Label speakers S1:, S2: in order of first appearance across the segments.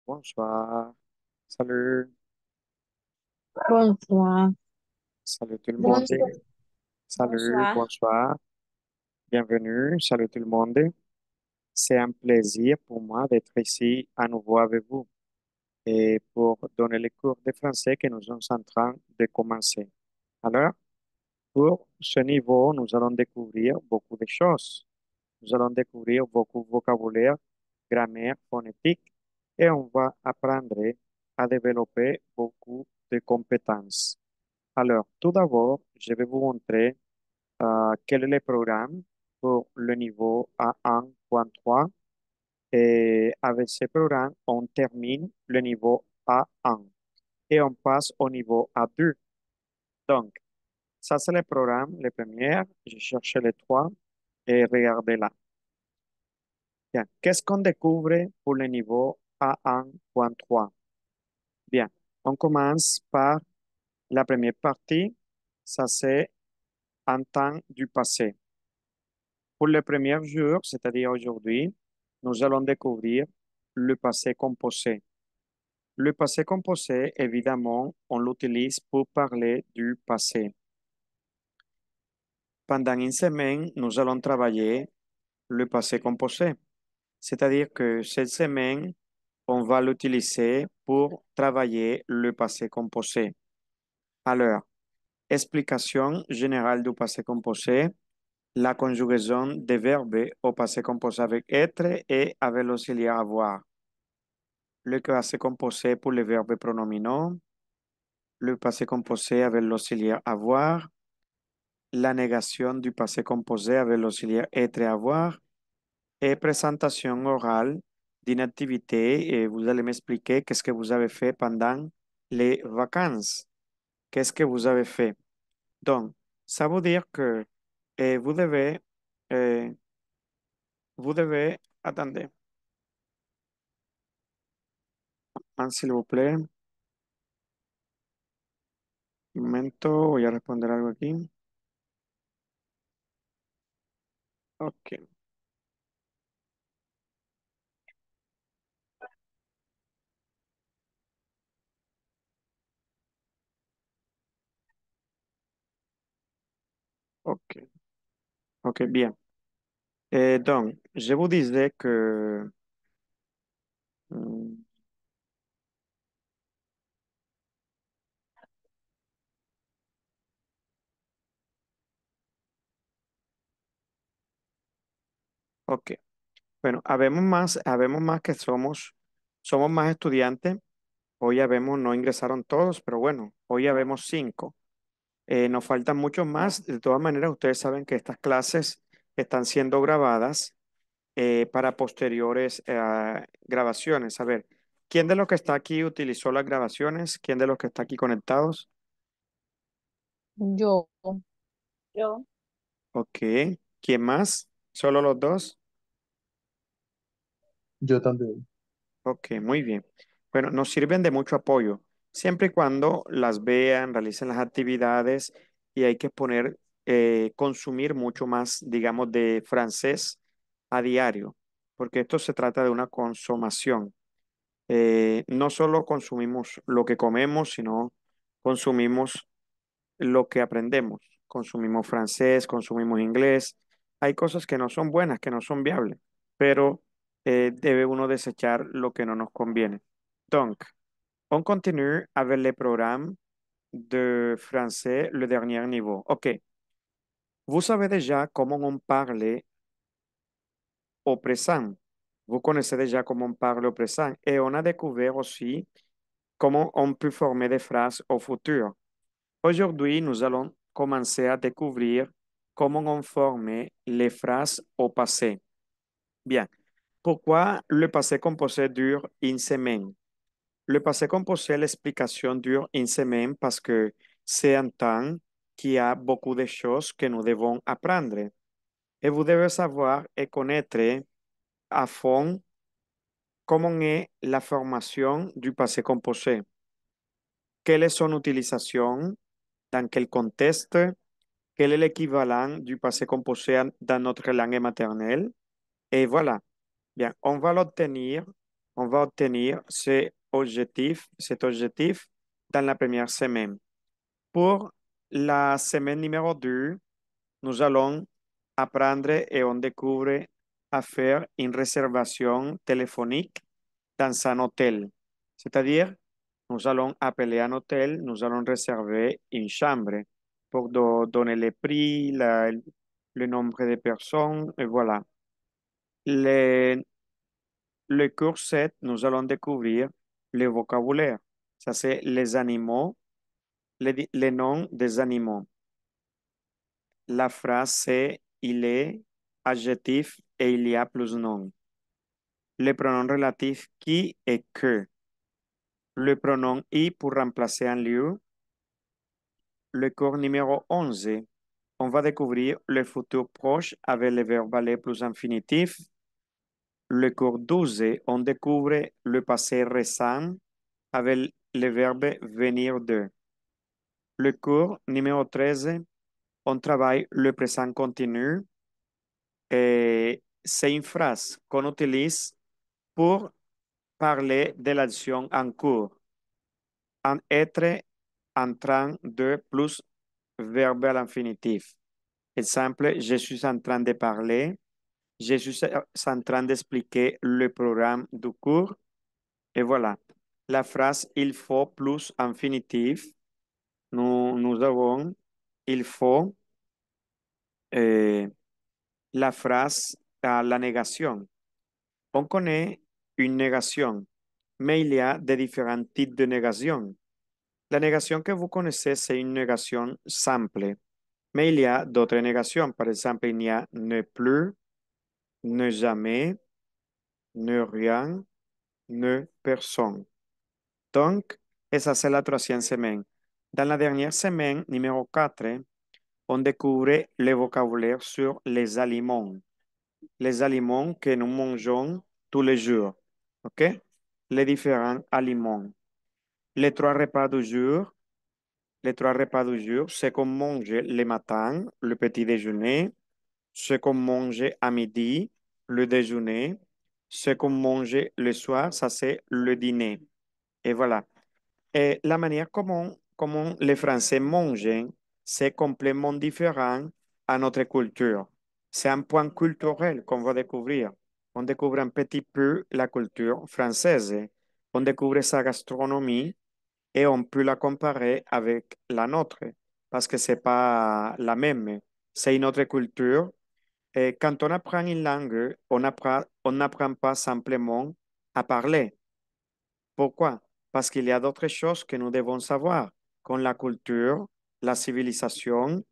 S1: Bonsoir. Salut.
S2: Bonsoir.
S1: Salut tout le monde.
S2: Bonsoir.
S1: Salut,
S2: Bonsoir.
S1: bonsoir. Bienvenue. Salut tout le monde. C'est un plaisir pour moi d'être ici à nouveau avec vous et pour donner les cours de français que nous sommes en train de commencer. Alors, pour ce niveau, nous allons découvrir beaucoup de choses. Nous allons découvrir beaucoup de vocabulaire, grammaire, phonétique et on va apprendre à développer beaucoup de compétences. Alors, tout d'abord, je vais vous montrer quel est le programme pour le niveau A1.3 et avec ce programme, on termine le niveau A1 et on passe au niveau A2. Donc, ça c'est le programme, le premier. Je cherche les trois et regardez là. Bien, qu'est-ce qu'on découvre pour le niveau A1.3? Bien, on commence par la première partie, ça c'est en temps du passé. Pour le premier jour, c'est-à-dire aujourd'hui, nous allons découvrir le passé composé. Le passé composé, évidemment, on l'utilise pour parler du passé. Pendant une semaine, nous allons travailler le passé composé. C'est-à-dire que cette semaine, on va l'utiliser pour travailler le passé composé. Alors, explication générale du passé composé, la conjugaison des verbes au passé composé avec être et avec l'auxiliaire avoir. Le passé composé pour les verbes pronominaux, le passé composé avec l'auxiliaire avoir, la négation du passé composé avec l'auxiliaire être et avoir, et présentation orale d'une activité. Et vous allez m'expliquer qu'est-ce que vous avez fait pendant les vacances. Qu'est-ce que vous avez fait? Donc, ça veut dire que vous devez, euh, attendez, s'il vous plaît, un momento, voy a responder algo aquí. Ok, ok, ok, bien. Donc, je vous disais que, hmm, ok, bueno, habemos más que somos más estudiantes. Hoy habemos, no ingresaron todos, pero bueno, hoy habemos cinco. Nos faltan muchos más. De todas maneras, ustedes saben que estas clases están siendo grabadas para posteriores grabaciones. A ver, ¿quién de los que está aquí utilizó las grabaciones? ¿Quién de los que está aquí conectados?
S2: Yo. Yo.
S1: Ok. ¿Quién más? ¿Solo los dos?
S3: Yo también.
S1: Ok, muy bien. Bueno, nos sirven de mucho apoyo, siempre y cuando las vean, realicen las actividades y hay que consumir mucho más, digamos, de francés a diario, porque esto se trata de una consumación. No solo consumimos lo que comemos, sino consumimos lo que aprendemos. Consumimos francés, consumimos inglés. Hay cosas que no son buenas, que no son viables, pero debe uno desechar lo que no nos conviene. Donc, on continue avec le programme de français, le dernier niveau. OK. Vous savez déjà comment on parle au présent. Vous connaissez déjà comment on parle au présent. Et on a découvert aussi comment on peut former des phrases au futur. Aujourd'hui, nous allons commencer à découvrir comment on forme les phrases au passé. Bien. Pourquoi le passé composé dure une semaine? Le passé composé, l'explication dure une semaine parce que c'est un temps qui a beaucoup de choses que nous devons apprendre. Et vous devez savoir et connaître à fond comment est la formation du passé composé. Quelle est son utilisation? Dans quel contexte? Quel est l'équivalent du passé composé dans notre langue maternelle? Et voilà. Bien, on va obtenir cet objectif dans la première semaine. Pour la semaine numéro 2, nous allons apprendre et on découvre à faire une réservation téléphonique dans un hôtel. C'est-à-dire, nous allons appeler un hôtel, nous allons réserver une chambre pour donner les prix, le nombre de personnes, et voilà. Le, le cours 7, nous allons découvrir le vocabulaire. Ça, c'est les animaux, les noms des animaux. La phrase, c'est il est, adjectif, et il y a plus nom. Le pronom relatif qui et que. Le pronom i pour remplacer un lieu. Le cours numéro 11, on va découvrir le futur proche avec le verbe aller plus infinitif. Le cours 12, on découvre le passé récent avec le verbe venir de. Le cours numéro 13, on travaille le présent continu et c'est une phrase qu'on utilise pour parler de l'action en cours. En être, en train de plus verbe à l'infinitif. Exemple, je suis en train de parler. Je suis en train d'expliquer le programme du cours. Et voilà. La phrase il faut plus infinitif. Nous avons il faut la phrase à la négation. On connaît une négation, mais il y a de différents types de négation. La négation que vous connaissez, c'est une négation simple, mais il y a d'autres négations. Par exemple, il y a ne plus, ne jamais, ne rien, ne personne. Donc, esa c'est la troisième semaine. Dans la dernière semaine, numéro 4, on découvre le vocabulaire sur les aliments. Les aliments que nous mangeons tous les jours. OK? Les différents aliments. Les trois repas du jour. Les trois repas du jour, c'est qu'on mange le matin, le petit déjeuner, ce qu'on mange à midi, le déjeuner, ce qu'on mange le soir, ça c'est le dîner. Et voilà. Et la manière comment les Français mangent, c'est complètement différent à notre culture. C'est un point culturel qu'on va découvrir. On découvre un petit peu la culture française. On découvre sa gastronomie et on peut la comparer avec la nôtre parce que c'est pas la même. C'est une autre culture. Et quand on apprend une langue, on n'apprend pas simplement à parler. Pourquoi? Parce qu'il y a d'autres choses que nous devons savoir, comme la culture, la civilisation.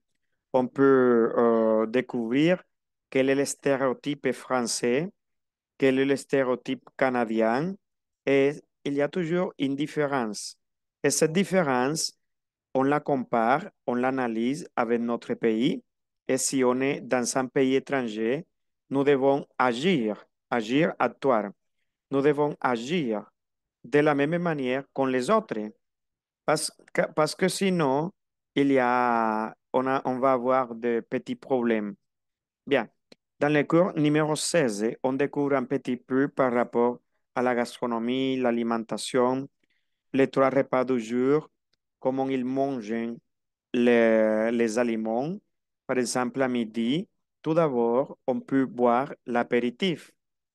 S1: On peut découvrir quel est le stéréotype français, quel est le stéréotype canadien, et il y a toujours une différence. Et cette différence, on la compare, on l'analyse avec notre pays, et si on est dans un pays étranger, nous devons agir, actuar. Nous devons agir de la même manière que les autres, parce que sinon, on va avoir de petits problèmes. Bien, dans le cours numéro 16, on découvre un petit peu par rapport à la gastronomie, l'alimentation, les trois repas du jour, comment ils mangent les aliments. Par exemple, à midi, tout d'abord, on peut boire l'apéritif.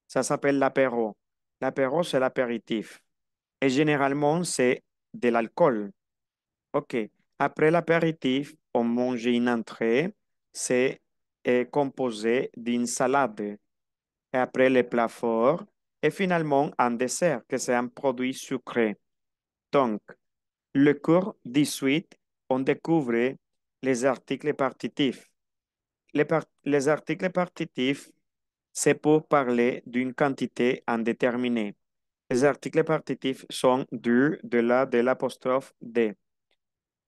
S1: Ça s'appelle l'apéro. L'apéro, c'est l'apéritif. Et généralement, c'est de l'alcool. OK. Après l'apéritif, on mange une entrée. C'est composé d'une salade. Et après, les plats forts. Et finalement, un dessert, que c'est un produit sucré. Donc, le cours 18, on découvre les articles partitifs. Les articles partitifs, c'est pour parler d'une quantité indéterminée. Les articles partitifs sont du, de la, de l'apostrophe de.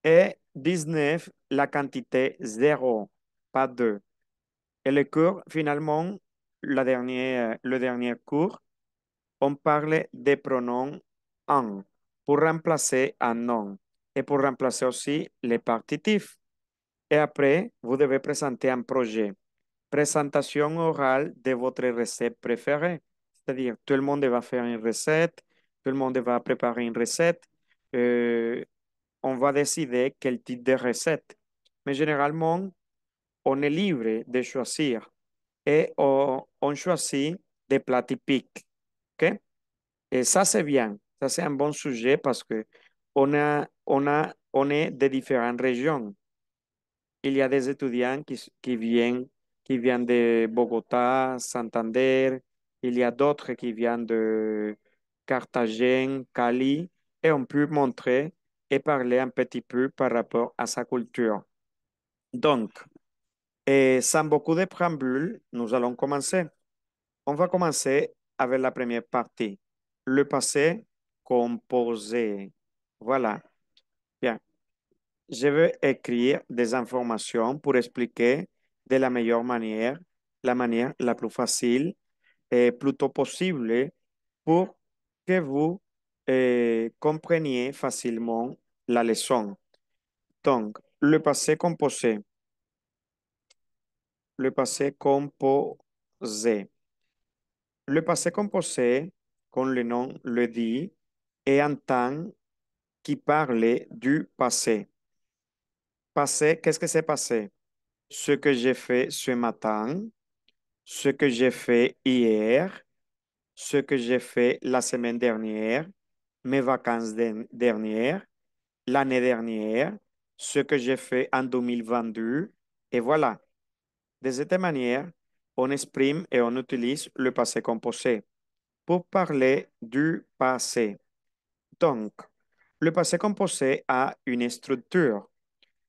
S1: Et 19, la quantité zéro, pas deux. Et le cours, finalement, le dernier cours, on parle des pronoms en pour remplacer un non et pour remplacer aussi les partitifs. Et après, vous devez présenter un projet. Présentation orale de votre recette préférée. C'est-à-dire, tout le monde va faire une recette, tout le monde va préparer une recette. Euh, on va décider quel type de recette. Mais généralement, on est libre de choisir et on choisit des plats typiques. ¿Ok? Et ça, c'est bien. Ça, c'est un bon sujet parce que on est de différentes régions. Il y a des étudiants qui viennent de Bogotá, Santander. Il y a d'autres qui viennent de Carthagène, Cali. Et on peut montrer et parler un petit peu par rapport à sa culture. Donc, sans beaucoup de préambule, nous allons commencer. On va commencer avec la première partie, le passé composé. Voilà. Bien. Je vais écrire des informations pour expliquer de la meilleure manière, la manière la plus facile et plutôt possible pour que vous compreniez facilement la leçon. Donc, le passé composé. Le passé composé. Le passé composé, comme le nom le dit, est un temps qui parle du passé. Passé, qu'est-ce que c'est passé? Ce que j'ai fait ce matin, ce que j'ai fait hier, ce que j'ai fait la semaine dernière, mes vacances dernières, l'année dernière, ce que j'ai fait en 2022. Et voilà. De cette manière, on exprime et on utilise le passé composé pour parler du passé. Donc, le passé composé a une structure.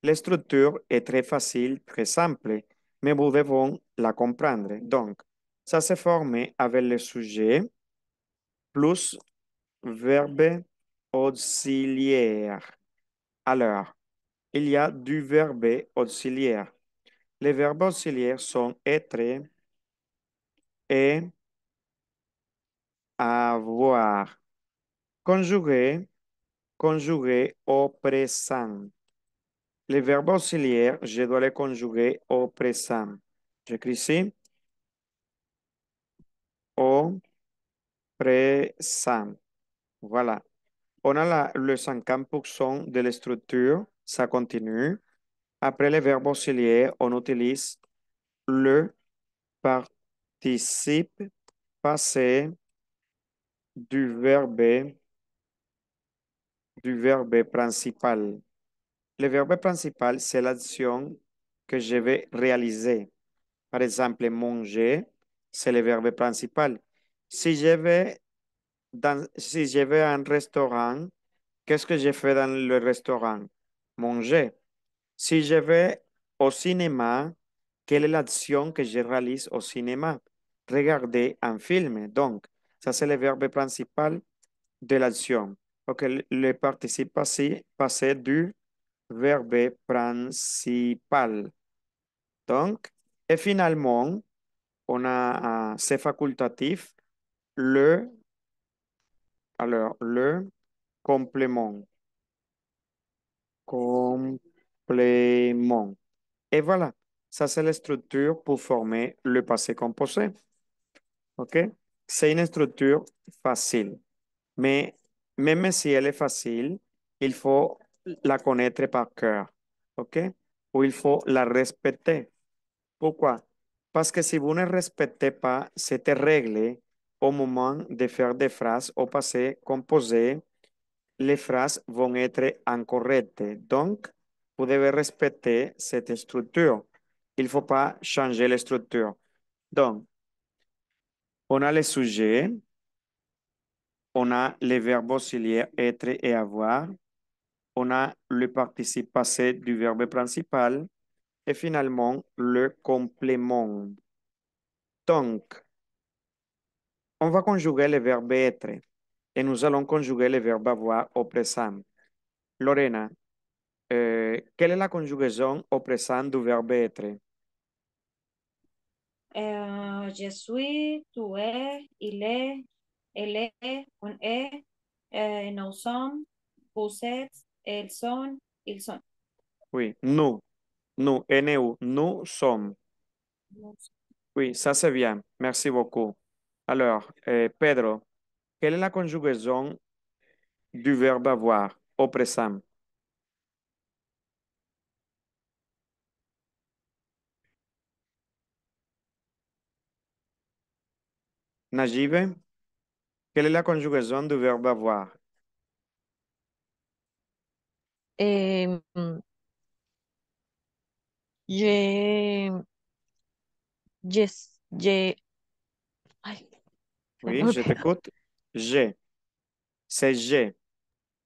S1: La structure est très facile, très simple, mais vous devez la comprendre. Donc, ça se forme avec le sujet plus verbe auxiliaire. Alors, il y a du verbe auxiliaire. Les verbes auxiliaires sont être et avoir. Conjuguer, conjuguer au présent. Les verbes auxiliaires, je dois les conjuguer au présent. J'écris ici au présent. Voilà. On a le 50% de la structure, ça continue. Après les verbes auxiliaires, on utilise le participe passé du du verbe principal. Le verbe principal, c'est l'action que je vais réaliser. Par exemple, manger, c'est le verbe principal. Si je vais à un restaurant, qu'est-ce que je fais dans le restaurant? Manger. Si je vais au cinéma, quelle est l'action que je réalise au cinéma? Regarder un film. Donc, ça c'est le verbe principal de l'action. Ok, le participe passé du verbe principal. Donc, et finalement, on a c'est facultatif, le, le complément. Complément. Et voilà, ça c'est la structure pour former le passé composé. OK? C'est une structure facile, mais même si elle est facile, il faut la connaître par cœur. OK? Ou il faut la respecter. Pourquoi? Parce que si vous ne respectez pas cette règle au moment de faire des phrases au passé composé, les phrases vont être incorrectes. Donc, vous devez respecter cette structure. Il ne faut pas changer la structure. Donc, on a les sujets, on a les verbes auxiliaires être et avoir, on a le participe passé du verbe principal et finalement le complément. Donc, on va conjuguer le verbe être et nous allons conjuguer le verbe avoir au présent. Lorena, quelle est la conjugaison au présent du verbe être?
S2: Je suis, tu es, elle est, on est, nous sommes, vous êtes, elles sont, ils sont.
S1: Oui, nous, nous sommes. Oui, ça c'est bien. Merci beaucoup. Alors, Pedro, quelle est la conjugaison du verbe avoir au présent? Najibe, quelle est la conjugaison du verbe avoir?
S3: Eh, mm, ye, yes, ye, ay, se me
S1: Oui, je
S3: olvidó.
S1: t'écoute. J'ai. C'est j'ai.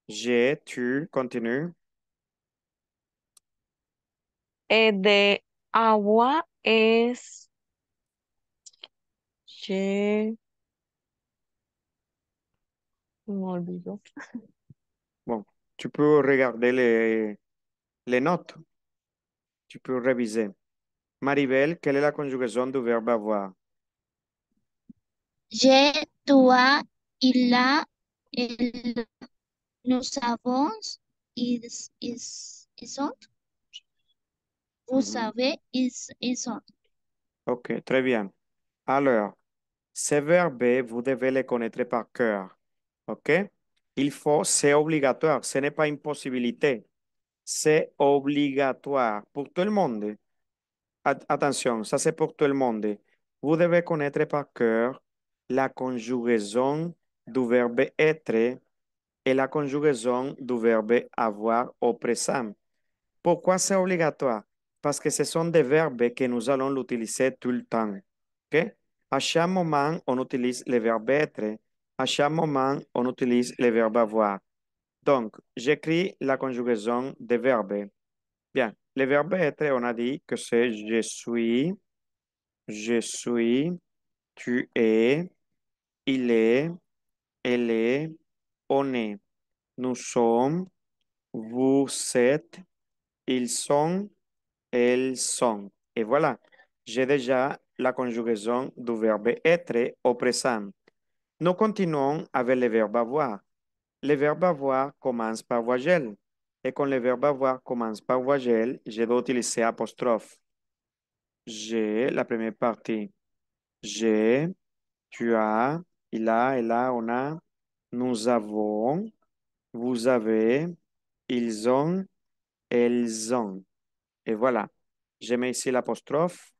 S1: J'ai, tu, continue.
S3: De agua es ye, se me olvidó.
S1: Bon, tu peux regarder les notes. Tu peux réviser. Maribel, quelle est la conjugaison du verbe avoir?
S4: Je, toi, il a, el, nous avons, ils sont, vous
S1: Mhm.
S4: savez, ils sont.
S1: Ok, très bien. Alors, ces verbes, vous devez les connaître par cœur. OK? Il faut, c'est obligatoire, ce n'est pas une possibilité. C'est obligatoire pour tout le monde. Attention, ça c'est pour tout le monde. Vous devez connaître par cœur la conjugaison du verbe être et la conjugaison du verbe avoir au présent. Pourquoi c'est obligatoire? Parce que ce sont des verbes que nous allons l'utiliser tout le temps. OK? À chaque moment, on utilise le verbe être. À chaque moment, on utilise le verbe avoir. Donc, j'écris la conjugaison des verbes. Bien, le verbe être, on a dit que c'est je suis, tu es, il est, elle est, on est, nous sommes, vous êtes, ils sont, elles sont. Et voilà, j'ai déjà la conjugaison du verbe être au présent. Nous continuons avec le verbe avoir. Le verbe avoir commence par voyelle. Et quand le verbe avoir commence par voyelle, je dois utiliser apostrophe. J'ai la première partie. J'ai, tu as, il a, elle a, on a, nous avons, vous avez, ils ont, elles ont. Et voilà, je mets ici l'apostrophe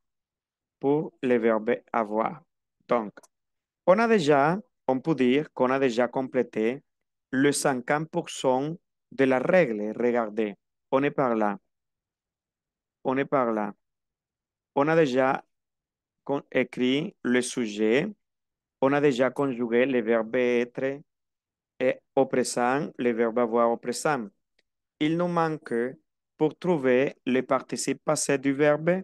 S1: pour le verbe avoir. Donc, on a déjà, on peut dire qu'on a déjà complété le 50% de la règle. Regardez, on est par là, on est par là. On a déjà écrit le sujet, on a déjà conjugué le verbe être et au présent, le verbe avoir au présent. Il nous manque pour trouver le participe passé du verbe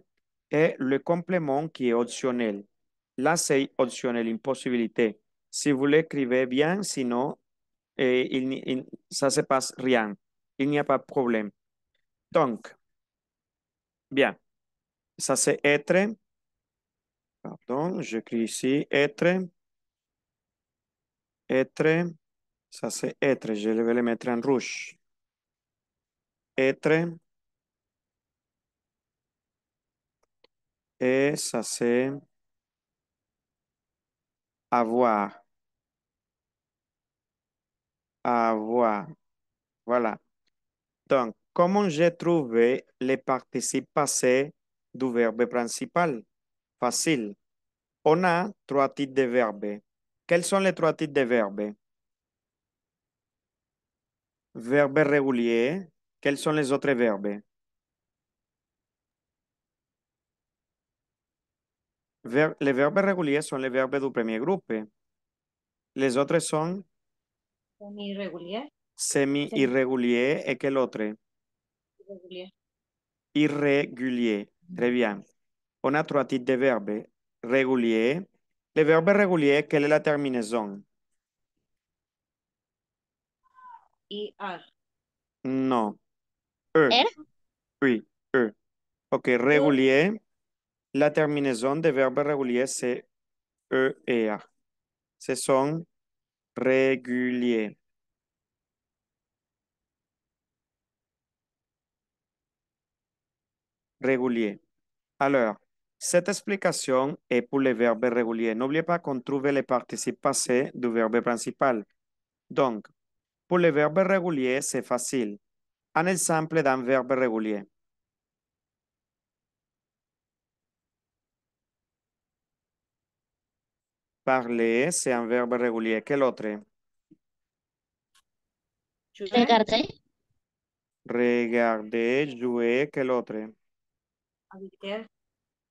S1: et le complément qui est optionnel. Là, c'est optionnel, une possibilité. Si vous l'écrivez bien, sinon, ça se passe rien. Il n'y a pas de problème. Donc, bien, ça c'est être. Pardon, j'écris ici être. Ça c'est être. Je vais le mettre en rouge. Être. Et ça c'est avoir. Avoir. Voilà. Donc, comment j'ai trouvé les participes passés du verbe principal? Facile. On a trois types de verbes. Quels sont les trois types de verbes? Verbe régulier. Quels sont les autres verbes? Les verbes réguliers sont les verbes du premier groupe. Les autres sont
S2: Semi-irregular.
S1: semi-irréguliers et quel autre?
S2: Semi-irregular.
S1: Irrégulier. Très bien. On a trois types de verbes. Régulier. Le verbe régulier, quelle est la terminaison?
S2: IR.
S1: Non. E.
S4: Er,
S1: Oui. E. Ok. Régulier. La terminaison de verbe régulier, c'est ER. Ce sont réguliers. Réguliers. Alors, Cette explication est pour le verbe régulier. N'oubliez pas qu'on trouve le participe passé du verbe principal. Donc, pour le verbe régulier, c'est facile. Un exemple d'un verbe régulier. Parler, c'est un verbe régulier. Quel autre?
S2: Jouer,
S4: Regarder.
S1: Regarder, jouer, quel autre?
S2: habiter,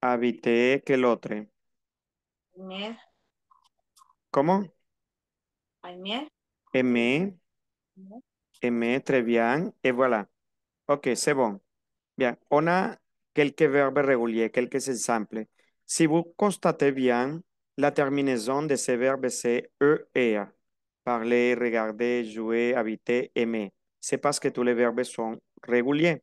S1: Habiter, quel autre?
S2: aimer,
S1: ¿Cómo?
S2: aimer,
S1: Aimer,
S2: aimer.
S1: aimer, très bien. Et voilà. Ok, c'est bon. Bien, on a quelques verbes réguliers, quelques exemples. Si vous constatez bien, la terminaison de ces verbes, c'est ER. Parler, regarder, jouer, habiter, aimer. C'est parce que tous les verbes sont réguliers.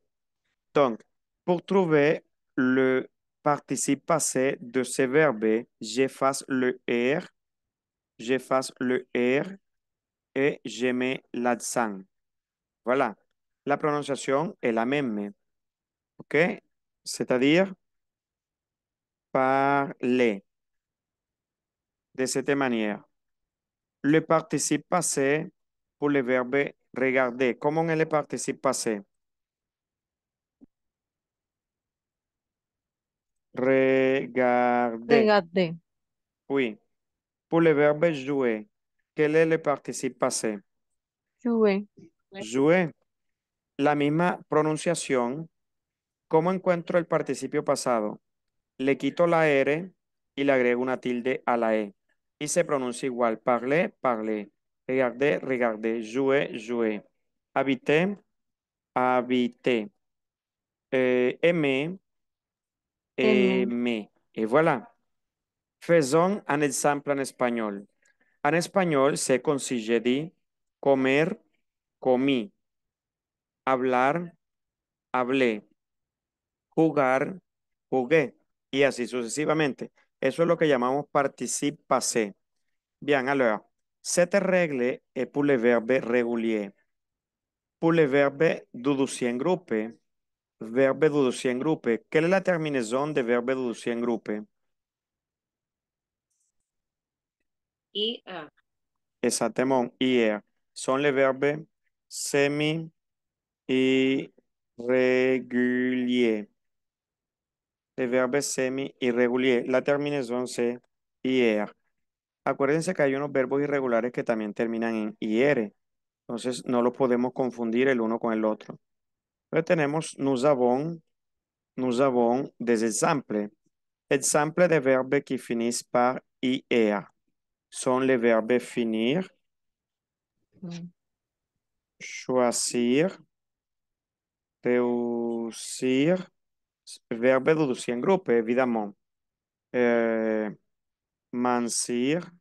S1: Donc, pour trouver le participe passé de ces verbes, j'efface le R, j'efface le R et je mets l'accent. Voilà. La prononciation est la même. OK? C'est-à-dire parler de cette manière. Le participe passé pour le verbe regarder. Comment est le participe passé? Regarder.
S3: Regarder.
S1: Oui. Pour le verbe jouer, quel est le participe passé?
S3: Jouer.
S1: Jouer. La misma pronunciación. ¿Cómo encuentro el participio pasado? Le quito la R y le agrego una tilde a la E. Y se pronuncia igual. Parler, parler. Regarder, regarder. Jouer, jouer. Habiter, habiter. Aimer,
S3: Aimer.
S1: aimer. Et voilà. Faisons un exemple en espagnol. En espagnol, c'est comme si j'ai dit comer, comí. Hablar, hablé. Jugar, jugué. Y así sucesivamente. Eso es lo que llamamos participe passé. Bien, alors, cette règle est pour le verbe régulier. Pour le verbe d'uduci en groupe, verbe d'uduci en groupe, quelle est la terminaison de verbe d'uduci en groupe?
S2: Ir,
S1: Exactement, hier. Sont les verbes semi irréguliers. Les verbes semi irréguliers. La terminaison c'est hier. Acuérdense que hay unos verbos irregulares que también terminan en IR. Entonces no los podemos confundir el uno con el otro. Entonces tenemos nous avons des exemples. Exemples de verbes qui finissent par IR sont les verbes finir,
S3: Mm.
S1: choisir, réussir, verbe d'uduci en groupe, évidemment. Mancir,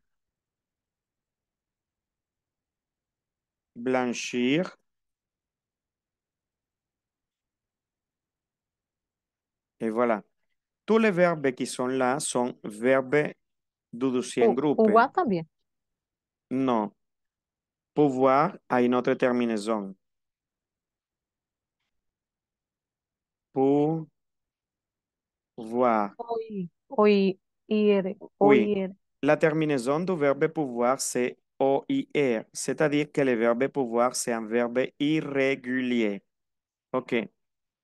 S1: blanchir, et voilà. Tous les verbes qui sont là sont verbes d'uduci en groupe.
S3: Jugar también.
S1: Non. Pouvoir a une autre terminaison. Pouvoir.
S3: Oír. Oír. Ir.
S1: Oui.
S3: Oír.
S1: La terminaison du verbe pouvoir, c'est OIR, c'est-à-dire que le verbe pouvoir, c'est un verbe irrégulier. OK.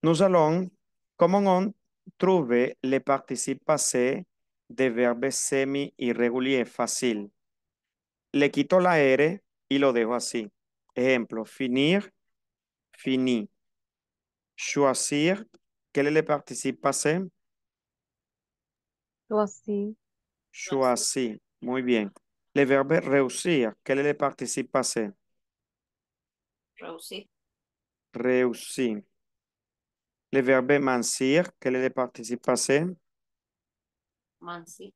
S1: Nous allons, comment on trouve les participes passés des verbes semi-irréguliers? Facile. Le quito la R y lo dejo así. Ejemplo, finir, fini. Choisir, quel est le participe passé?
S3: Tú así.
S1: Choisir. Muy bien. Le verbe réussir, quel est le participe passé?
S2: reducir,
S1: Réussir. Le verbe mancir, quel est le participe passé?
S2: mansi,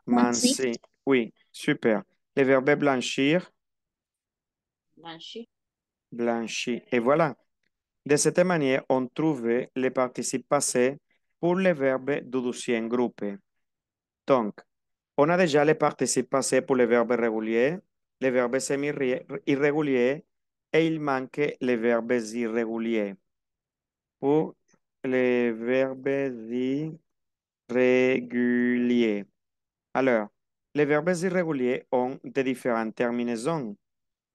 S4: Mansi.
S1: Mancir. Oui, super. Le verbe blanchir,
S2: blanchi,
S1: blanchir. Et voilà. De cette manière, on trouve les participes passés pour le verbe d'uduci en groupe. Donc, on a déjà les participes passés pour le verbe régulier, les verbes semi-irréguliers, et il manque les verbes irréguliers. Pour les verbes régulier. Alors, les verbes irréguliers ont de différentes terminaisons.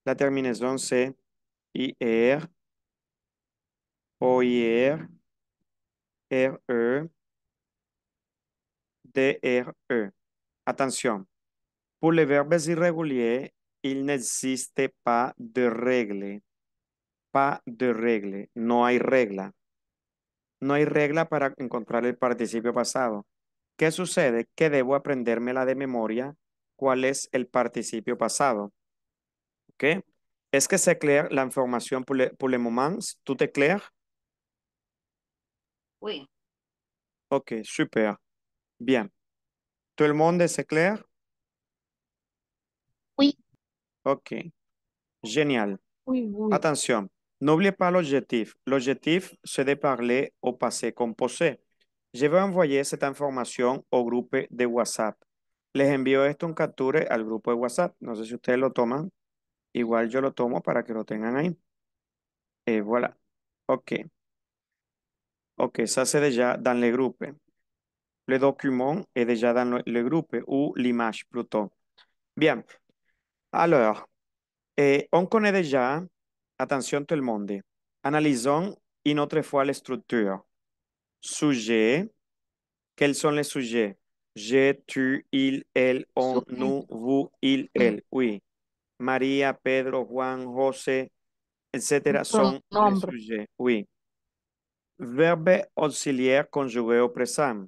S1: La terminaison, c'est IR, OIR, RE, DRE. Attention, pour les verbes irréguliers, il n'existe pas de règle. Pas de règle. No hay regla. No hay regla para encontrar el participio pasado. ¿Qué sucede? Que debo aprendérmela de memoria cuál es el participio pasado. ¿Ok? Est-ce que c'est clair l'information pour le moment? ¿Tout est clair?
S2: Oui.
S1: Ok, super. Bien. ¿Tout le monde c'est clair?
S4: Oui,
S1: Ok, génial.
S3: Oui, oui.
S1: Attention, n'oubliez pas l'objectif. L'objectif, c'est de parler au passé composé. Je vais envoyer cette information au groupe de WhatsApp. Les envío esto en capture al grupo de WhatsApp. No sé si ustedes lo toman. Igual yo lo tomo para que lo tengan ahí. Et voilà. OK. OK, ça c'est déjà dans le groupe. Le document est déjà dans le groupe ou l'image plutôt. Bien. Alors, on connaît déjà, attention tout le monde, analysons une autre fois la structure. Sujet, quels sont les sujets? Je, tu, il, elle, on,
S3: Sujeto.
S1: nous, vous, il, elle. Oui. María, Pedro, Juan, José, etcétera, sont les
S3: Pronombre.
S1: sujets. Oui. Verbe auxiliaire conjugué au présent.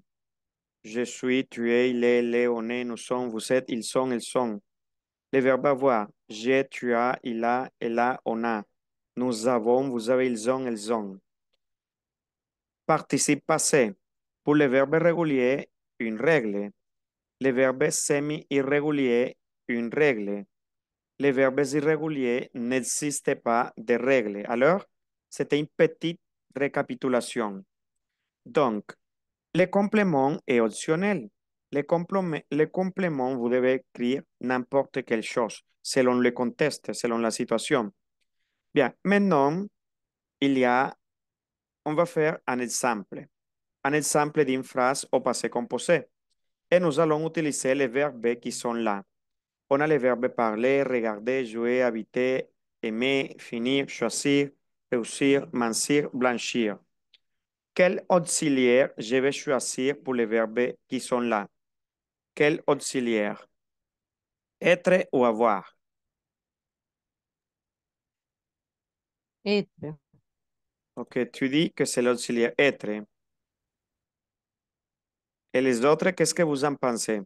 S1: Je suis, tu es, il est, les, on est, nous sommes, vous êtes, ils sont, elles sont. Les verbes avoir. J'ai, tu as, il a, elle a, on a. Nous avons, vous avez, ils ont, elles ont. Participe passé. Pour les verbes réguliers, une règle. Les verbes semi-irréguliers, une règle. Les verbes irréguliers n'existent pas de règle. Alors, c'était une petite récapitulation. Donc, le complément est optionnel. Le complément, vous devez écrire n'importe quelle chose, selon le contexte, selon la situation. Bien, maintenant, on va faire un exemple. Un exemple d'une phrase au passé composé. Et nous allons utiliser les verbes qui sont là. On a les verbes parler, regarder, jouer, habiter, aimer, finir, choisir, réussir, mincir, blanchir. Quel auxiliaire je vais choisir pour les verbes qui sont là? Quel auxiliaire? Être ou avoir?
S3: Être.
S1: Ok, tu dis que c'est l'auxiliaire être. Et les autres, qu'est-ce que vous en pensez?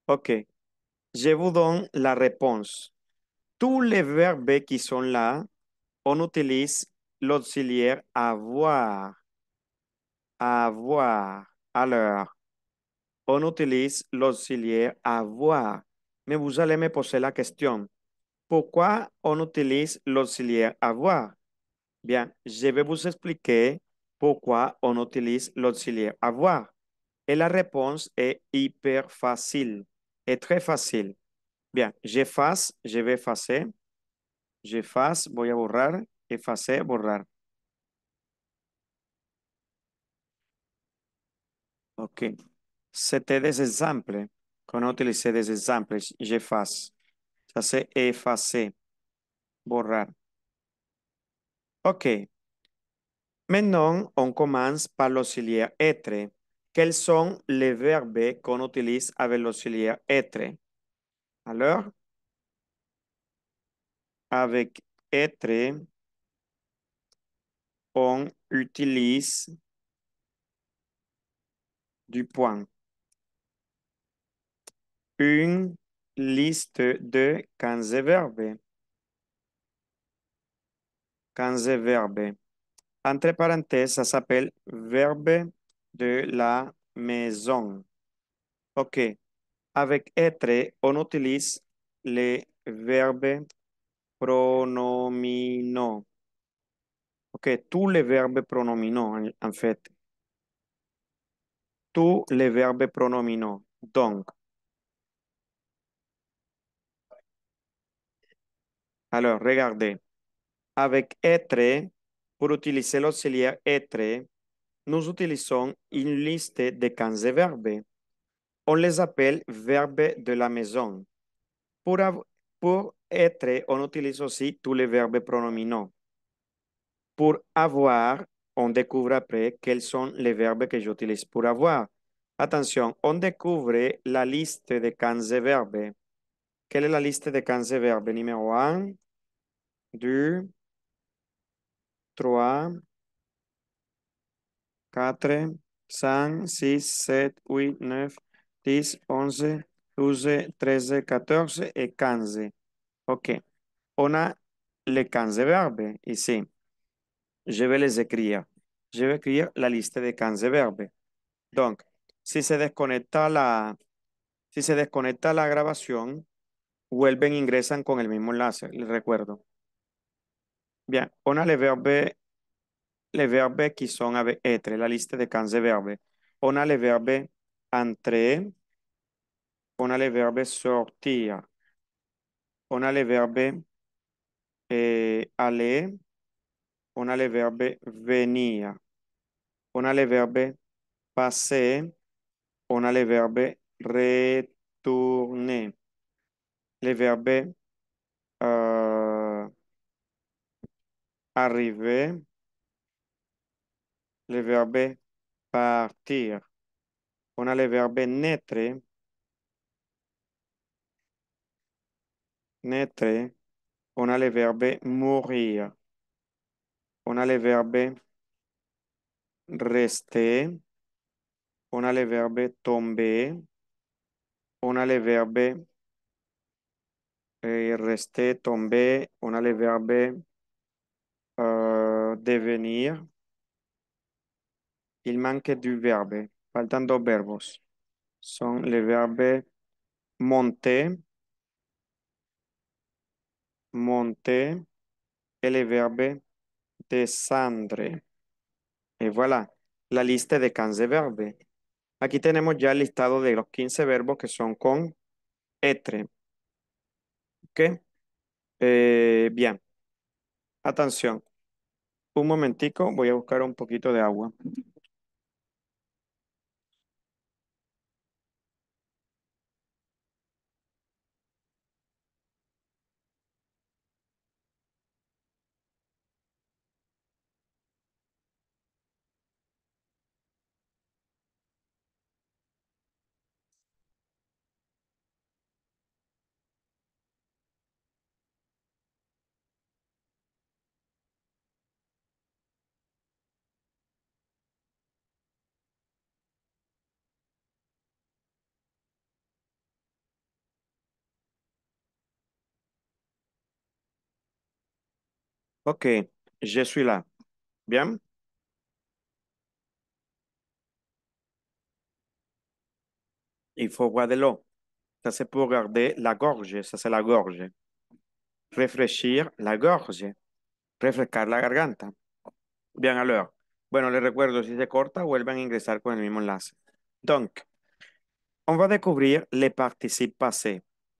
S1: Ok, je vous donne la réponse. Tous les verbes qui sont là, on utilise l'auxiliaire avoir. Avoir. Alors, on utilise l'auxiliaire avoir. Mais vous allez me poser la question. Pourquoi on utilise l'auxiliaire avoir? Bien, je vais vous expliquer pourquoi on utilise l'auxiliaire avoir. Et la réponse est hyper facile. Est très facile. Bien, j'efface, je vais effacer. J'efface, voy a borrar. Effacer, borrar. OK. C'était des exemples qu'on a utilisé des exemples. J'efface. Ça, c'est effacer, borrar. OK. Maintenant, on commence par l'auxiliaire être. Quels sont les verbes qu'on utilise avec l'auxiliaire être? Alors, avec être, on utilise du point. Une liste de 15 verbes. 15 verbes. Entre parenthèses, ça s'appelle verbe de la maison. OK. Avec être, on utilise les verbes pronominaux. OK. Tous les verbes pronominaux, en fait. Tous les verbes pronominaux. Donc, alors, regardez. Avec être, Pour utiliser l'auxiliaire être, nous utilisons une liste de 15 verbes. On les appelle verbes de la maison. Pour être, on utilise aussi tous les verbes pronominaux. Pour avoir, on découvre après quels sont les verbes que j'utilise pour avoir. Attention, on découvre la liste de 15 verbes. Quelle est la liste de 15 verbes? Numéro 1, 2, 3, 4, 5, 6, 7, 8, 9, 10, 11, 12, 13, 14 et 15. OK. On a les 15 verbes ici. Je vais les écrire. Je vais écrire la liste de 15 verbes. Donc, si se desconecta la grabación, vuelven e ingresan con el mismo enlace, les recuerdo. Bien, on a les verbes qui sont avec être, la liste de 15 verbes. On a les verbes entrer, on a les verbes sortir, on a les verbes aller, on a les verbes venir, on a les verbes passer, on a les verbes retourner, les verbes arriver, les verbes partir. On a les verbes naître, naître. On a les verbes mourir. On a les verbes rester. On a les verbes tomber. On a les verbes rester, tomber. On a les verbes devenir. Il manque du verbe. Faltan dos verbos. Son les verbes monter, monter et les verbes descendre. Y voilà, la lista de 15 verbes. Aquí tenemos ya el listado de los 15 verbos que son con etre. ¿Ok? Bien, atención. Un momentico, voy a buscar un poquito de agua. Ok, je suis là. Bien. Il faut boire de l'eau. Ça, c'est pour garder la gorge. Ça, c'est la gorge. Refrescir la gorge. Refrescar la garganta. Bien, alors. Bueno, les recuerdo, si se corta, vuelvan a ingresar con el mismo enlace. Donc, on va découvrir les participes passés.